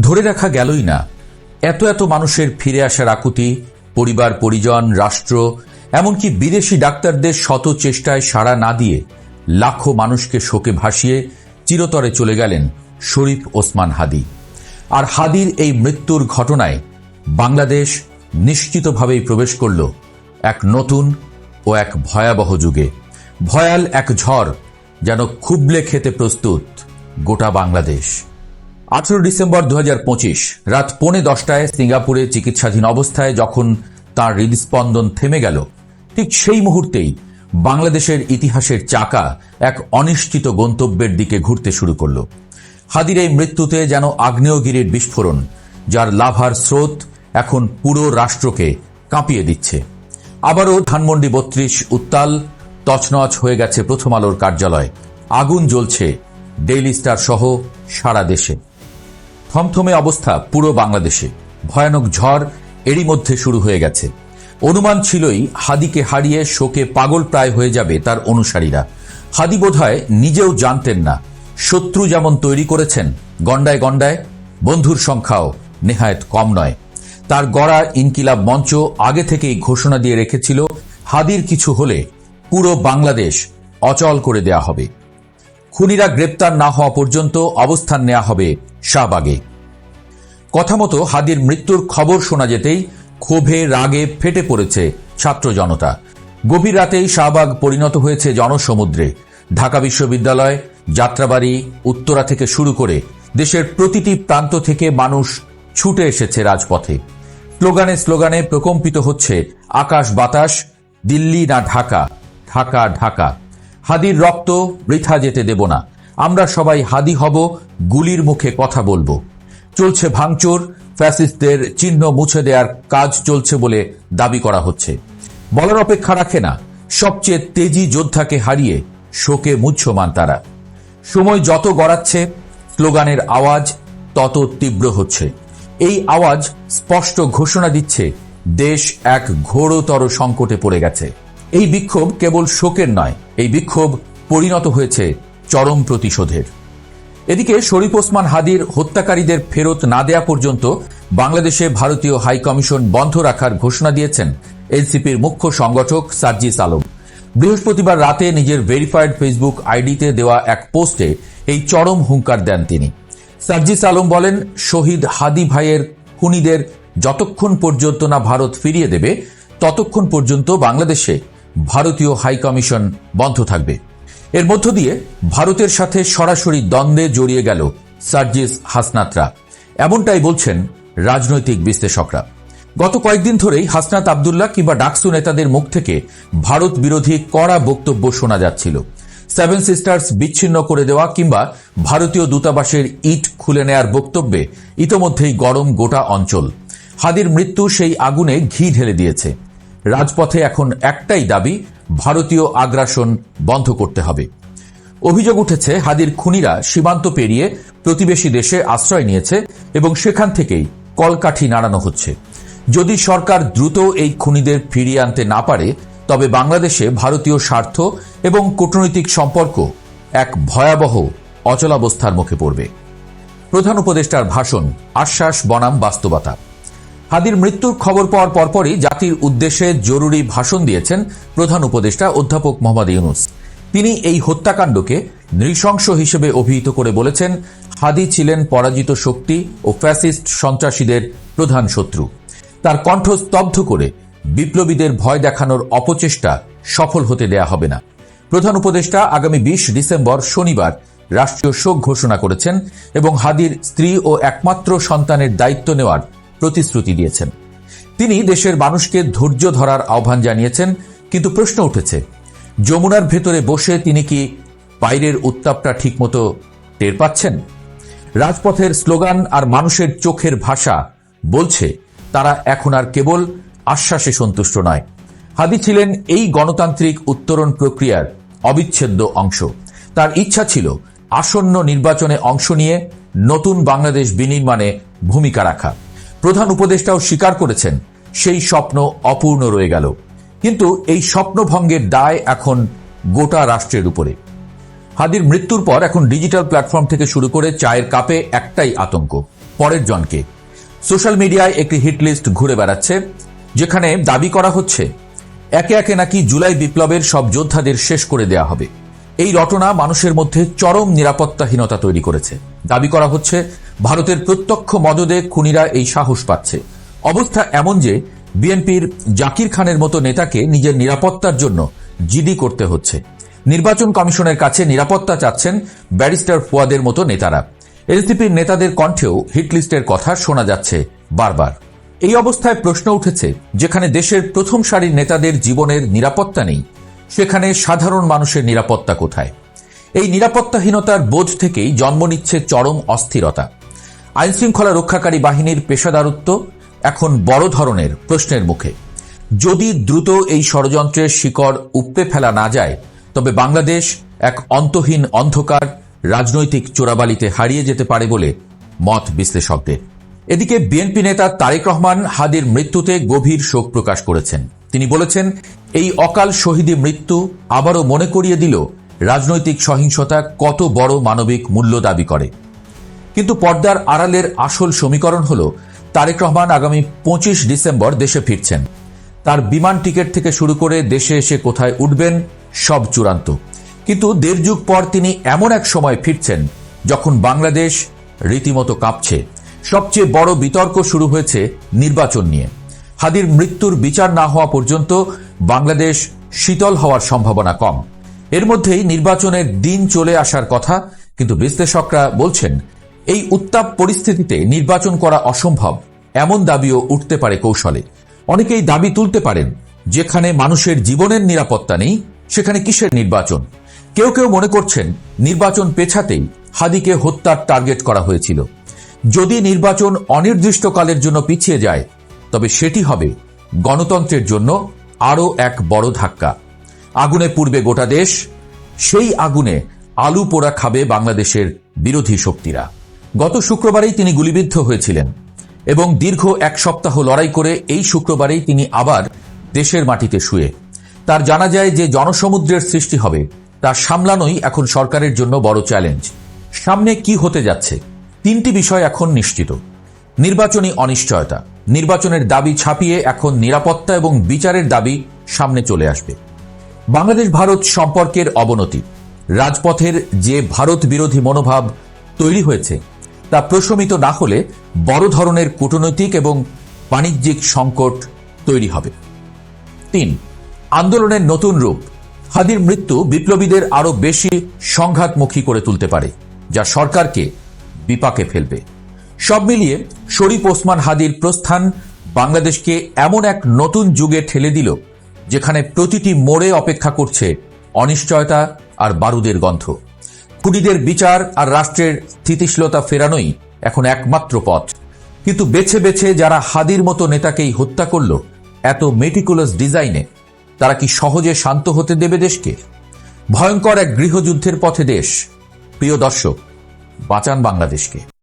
ধরে রাখা গেলই না। এত এত মানুষের ফিরে আসার আকুতি, পরিবার পরিজন, রাষ্ট্র, এমনকি বিদেশি ডাক্তারদের শত চেষ্টায় সাড়া না দিয়ে লাখো মানুষকে শোকে ভাসিয়ে চিরতরে চলে গেলেন শরীফ ওসমান হাদী। আর হাদীর এই মৃত্যুর ঘটনায় বাংলাদেশ নিশ্চিতভাবেই প্রবেশ করল এক নতুন ও এক ভয়াবহ যুগে। ভয়াল এক ঝড় যেন খুবলে খেতে প্রস্তুত গোটা বাংলাদেশ। 18 ডিসেম্বর 2025 রাত 9:45 সিঙ্গাপুরে চিকিৎসাধীন অবস্থায় যখন তার হৃদস্পন্দন থেমে গেল, ঠিক সেই মুহূর্তেই বাংলাদেশের ইতিহাসের চাকা এক অনিশ্চিত গন্তব্যের দিকে ঘুরতে শুরু করল। হাদীর এই মৃত্যুতে যেন আগ্নেয়গিরির বিস্ফোরণ, যার লাভার স্রোত এখন পুরো রাষ্ট্রকে কাঁপিয়ে দিচ্ছে। আবারও ধানমন্ডি 32 উত্তাল, তছনছ হয়ে গেছে প্রথম আলোর কার্যালয়, আগুন জ্বলছে ডেইলি স্টার সহ সারা দেশে। থমথমে অবস্থা পুরো বাংলাদেশে। ভয়ানক ঝড় এরই মধ্যে শুরু হয়ে গেছে। অনুমান ছিলই হাদীকে হারিয়ে শোকে পাগল প্রায় হয়ে যাবে তার অনুসারীরা। হাদী বোধহয় নিজেও জানতেন না, শত্রু যেমন তৈরি করেছেন গন্ডায় গন্ডায়, বন্ধুর সংখ্যাও নেহায়েত কম নয়। তার গড়া ইনকিলাব মঞ্চ আগে থেকেই ঘোষণা দিয়ে রেখেছিল, হাদীর কিছু হলে পুরো বাংলাদেশ অচল করে দেয়া হবে। খুনিরা গ্রেপ্তার না হওয়া পর্যন্ত অবস্থান নেওয়া হবে শাহবাগে। কথা মতো হাদীর মৃত্যুর খবর শোনা যেতেই ক্ষোভে রাগে ফেটে পড়েছে ছাত্র জনতা। গভীর রাতেই শাহবাগ পরিণত হয়েছে জনসমুদ্রে। ঢাকা বিশ্ববিদ্যালয়, যাত্রাবাড়ি, উত্তরা থেকে শুরু করে দেশের প্রতিটি প্রান্ত থেকে মানুষ ছুটে এসেছে রাজপথে। স্লোগানে স্লোগানে প্রকম্পিত হচ্ছে আকাশ বাতাস, দিল্লি না ঢাকা, ঢাকা ঢাকা। হাদীর রক্ত বৃথা যেতে দেব না, আমরা সবাই হাদী হব, গুলির মুখে কথা বলবো। চলছে ভাঙচুর, ফ্যাসিস্টদের চিহ্ন মুছে দেওয়ার কাজ চলছে বলে দাবি করা হচ্ছে। বলার অপেক্ষা রাখে না, সবচেয়ে তেজি যোদ্ধাকে হারিয়ে শোকে মুহ্যমান তারা। সময় যত গড়াচ্ছে, স্লোগানের আওয়াজ তত তীব্র হচ্ছে। এই আওয়াজ স্পষ্ট ঘোষণা দিচ্ছে দেশ এক ঘোরতর সংকটে পড়ে গেছে। এই বিক্ষোভ কেবল শোকের নয়, এই বিক্ষোভ পরিণত হয়েছে চরম প্রতিশোধের। এদিকে শরীফ ওসমান হাদীর হত্যাকারীদের ফেরত না দেয়া পর্যন্ত বাংলাদেশে ভারতীয় হাইকমিশন বন্ধ রাখার ঘোষণা দিয়েছেন এনসিপির মুখ্য সংগঠক সার্জিস আলম। বৃহস্পতিবার রাতে নিজের ভেরিফাইড ফেসবুক আইডিতে দেওয়া এক পোস্টে এই চরম হুঙ্কার দেন তিনি। সার্জিস আলম বলেন, শহীদ হাদী ভাইয়ের খুনিদের যতক্ষণ পর্যন্ত না ভারত ফিরিয়ে দেবে, ততক্ষণ পর্যন্ত বাংলাদেশে ভারতীয় হাইকমিশন বন্ধ থাকবে। এর মধ্য দিয়ে ভারতের সাথে সরাসরি দ্বন্দ্বে জড়িয়ে গেল সার্জিস হাসনাতরা, এমনটাই বলছেন রাজনৈতিক বিশ্লেষকরা। গত কয়েকদিন ধরেই হাসনাত আবদুল্লাহ কিংবা ডাকসু নেতাদের মুখ থেকে ভারত বিরোধী কড়া বক্তব্য শোনা যাচ্ছিল। সেভেন সিস্টার্স বিচ্ছিন্ন করে দেওয়া কিংবা ভারতীয় দূতাবাসের ইট খুলে নেয়ার বক্তব্যে ইতোমধ্যেই গরম গোটা অঞ্চল। হাদীর মৃত্যু সেই আগুনে ঘি ঢেলে দিয়েছে। রাজপথে এখন একটাই দাবি, ভারতীয় আগ্রাসন বন্ধ করতে হবে। অভিযোগ উঠেছে হাদীর খুনিরা সীমান্ত পেরিয়ে প্রতিবেশী দেশে আশ্রয় নিয়েছে এবং সেখান থেকেই কলকাঠি নাড়ানো হচ্ছে। যদি সরকার দ্রুত এই খুনিদের ফিরিয়ে আনতে না পারে, তবে বাংলাদেশে ভারতীয় স্বার্থ এবং কূটনৈতিক সম্পর্ক এক ভয়াবহ অচলাবস্থার মুখে পড়বে। প্রধান উপদেষ্টার ভাষণ, আশ্বাস বনাম বাস্তবতা। হাদীর মৃত্যুর খবর পাওয়ার পরপরই জাতির উদ্দেশ্যে জরুরি ভাষণ দিয়েছেন প্রধান উপদেষ্টা অধ্যাপক মোহাম্মদ ইউনূস। তিনি এই হত্যাকাণ্ডকে নৃশংস হিসেবে অভিহিত করে বলেছেন, হাদী ছিলেন পরাজিত শক্তি ও ফ্যাসিস্ট সন্ত্রাসীদের প্রধান শত্রু। তার কণ্ঠ স্তব্ধ করে বিপ্লবীদের ভয় দেখানোর অপচেষ্টা সফল হতে দেয়া হবে না। প্রধান উপদেষ্টা আগামী 20 ডিসেম্বর শনিবার রাষ্ট্রীয় শোক ঘোষণা করেছেন এবং হাদীর স্ত্রী ও একমাত্র সন্তানের দায়িত্ব নেওয়ার প্রতিশ্রুতি দিয়েছেন। তিনি দেশের মানুষকে ধৈর্য ধরার আহ্বান জানিয়েছেন, কিন্তু প্রশ্ন উঠেছে, যমুনার ভেতরে বসে তিনি কি বাইরের উত্তাপটা ঠিকমতো টের পাচ্ছেন? রাজপথের স্লোগান আর মানুষের চোখের ভাষা বলছে তারা এখন আর কেবল আশ্বাসে সন্তুষ্ট নয়। হাদী ছিলেন এই গণতান্ত্রিক উত্তরণ প্রক্রিয়ার অবিচ্ছেদ্য অংশ। তার ইচ্ছা ছিল আসন্ন নির্বাচনে অংশ নিয়ে নতুন বাংলাদেশ বিনির্মাণে ভূমিকা রাখা। প্রধান উপদেষ্টাও স্বীকার করেছেন সেই স্বপ্ন অপূর্ণ রয়ে গেল, কিন্তু এই স্বপ্নভঙ্গের দায় এখন গোটা রাষ্ট্রের উপরে। হাদীর মৃত্যুর পর এখন ডিজিটাল প্ল্যাটফর্ম থেকে শুরু করে চায়ের কাপে একটাই আতঙ্ক, পরের জনকে। সোশ্যাল মিডিয়ায় একটি হিট লিস্ট ঘুরে বেড়াচ্ছে, যেখানে দাবি করা হচ্ছে একে একে নাকি জুলাই বিপ্লবের সব যোদ্ধাদের শেষ করে দেয়া হবে। এই রটনা মানুষের মধ্যে চরম নিরাপত্তাহীনতা তৈরি করেছে। দাবি করা হচ্ছে ভারতের প্রত্যক্ষ মদদে খুনিরা এই সাহস পাচ্ছে। অবস্থা এমন যে বিএনপির জাকির খানের মতো নেতাকে নিজের নিরাপত্তার জন্য জিডি করতে হচ্ছে। নির্বাচন কমিশনের কাছে নিরাপত্তা চাচ্ছেন ব্যারিস্টার ফুয়াদের মতো নেতারা। এনসিপির নেতাদের কণ্ঠেও হিটলিস্টের কথা শোনা যাচ্ছে বারবার। এই অবস্থায় প্রশ্ন উঠেছে, যেখানে দেশের প্রথম সারির নেতাদের জীবনের নিরাপত্তা নেই, সেখানে সাধারণ মানুষের নিরাপত্তা কোথায়? এই নিরাপত্তাহীনতার বোধ থেকেই জন্ম নিচ্ছে চরম অস্থিরতা। আইনশৃঙ্খলা রক্ষাকারী বাহিনীর পেশাদারত্ব এখন বড় ধরনের প্রশ্নের মুখে। যদি দ্রুত এই ষড়যন্ত্রের শিকড় উপড়ে ফেলা না যায়, তবে বাংলাদেশ এক অন্তহীন অন্ধকার রাজনৈতিক চোরাবালিতে হারিয়ে যেতে পারে বলে মত বিশ্লেষকদের। এদিকে বিএনপি নেতা তারেক রহমান হাদির মৃত্যুতে গভীর শোক প্রকাশ করেছেন। তিনি বলেছেন, এই অকাল শহীদী মৃত্যু আবারও মনে করিয়ে দিল রাজনৈতিক সহিংসতা কত বড় মানবিক মূল্য দাবি করে। কিন্তু পর্দার আড়ালের আসল সমীকরণ হল তারেক রহমান আগামী 25 ডিসেম্বর দেশে ফিরছেন। তার বিমান টিকিট থেকে শুরু করে দেশে এসে কোথায় উঠবেন সব চূড়ান্ত। কিন্তু দেড় যুগ পর তিনি এমন এক সময় ফিরছেন যখন বাংলাদেশ রীতিমতো কাঁপছে। সবচেয়ে বড় বিতর্ক শুরু হয়েছে নির্বাচন নিয়ে। হাদির মৃত্যুর বিচার না হওয়া পর্যন্ত বাংলাদেশ শীতল হওয়ার সম্ভাবনা কম। এর মধ্যেই নির্বাচনের দিন চলে আসার কথা, কিন্তু বিশ্লেষকরা বলছেন এই উত্তাপ পরিস্থিতিতে নির্বাচন করা অসম্ভব এমন দাবিও উঠতে পারে কৌশলে। অনেকেই দাবি তুলতে পারেন, যেখানে মানুষের জীবনের নিরাপত্তা নেই সেখানে কিসের নির্বাচন? কেউ কেউ মনে করছেন নির্বাচন পেছাতেই হাদিকে হত্যার টার্গেট করা হয়েছিল। যদি নির্বাচন অনির্দিষ্টকালের জন্য পিছিয়ে যায়, তবে সেটি হবে গণতন্ত্রের জন্য আরও এক বড় ধাক্কা। আগুনে পুড়বে গোটা দেশ, সেই আগুনে আলু পোড়া খাবে বাংলাদেশের বিরোধী শক্তিরা। গত শুক্রবারেই তিনি গুলিবিদ্ধ হয়েছিলেন এবং দীর্ঘ এক সপ্তাহ লড়াই করে এই শুক্রবারেই তিনি আবার দেশের মাটিতে শুয়ে। তার জানা যায় যে জনসমুদ্রের সৃষ্টি হবে, তা সামলানোই এখন সরকারের জন্য বড় চ্যালেঞ্জ। সামনে কি হতে যাচ্ছে? তিনটি বিষয় এখন নিশ্চিত। নির্বাচনী অনিশ্চয়তা, নির্বাচনের দাবি ছাপিয়ে এখন নিরাপত্তা এবং বিচারের দাবি সামনে চলে আসবে। বাংলাদেশ ভারত সম্পর্কের অবনতি, রাজপথের যে ভারত বিরোধী মনোভাব তৈরি হয়েছে তা প্রশমিত না হলে বড় ধরনের কূটনৈতিক এবং বাণিজ্যিক সংকট তৈরি হবে। 3. আন্দোলনের নতুন রূপ। হাদির মৃত্যু বিপ্লবীদের আরো বেশি সংঘাতমুখী করে তুলতে পারে, যা সরকারকে বিপাকে ফেলবে। সব মিলিয়ে শরীফ ওসমান হাদির প্রস্থান বাংলাদেশকে এমন এক নতুন যুগে ঠেলে দিল, যেখানে প্রতিটি মোড়ে অপেক্ষা করছে অনিশ্চয়তা আর বারুদের গন্ধ। খুনিদের বিচার আর রাষ্ট্রের স্থিতিশীলতা ফেরানোই এখন একমাত্র পথ। কিন্তু বেছে বেছে যারা হাদির মতো নেতাকেই হত্যা করল এত মেটিকুলাস ডিজাইনে, তারা কি সহজে শান্ত হতে দেবে দেশকে? ভয়ঙ্কর এক গৃহযুদ্ধের পথে দেশ। প্রিয় দর্শক, বাঁচান বাংলাদেশকে।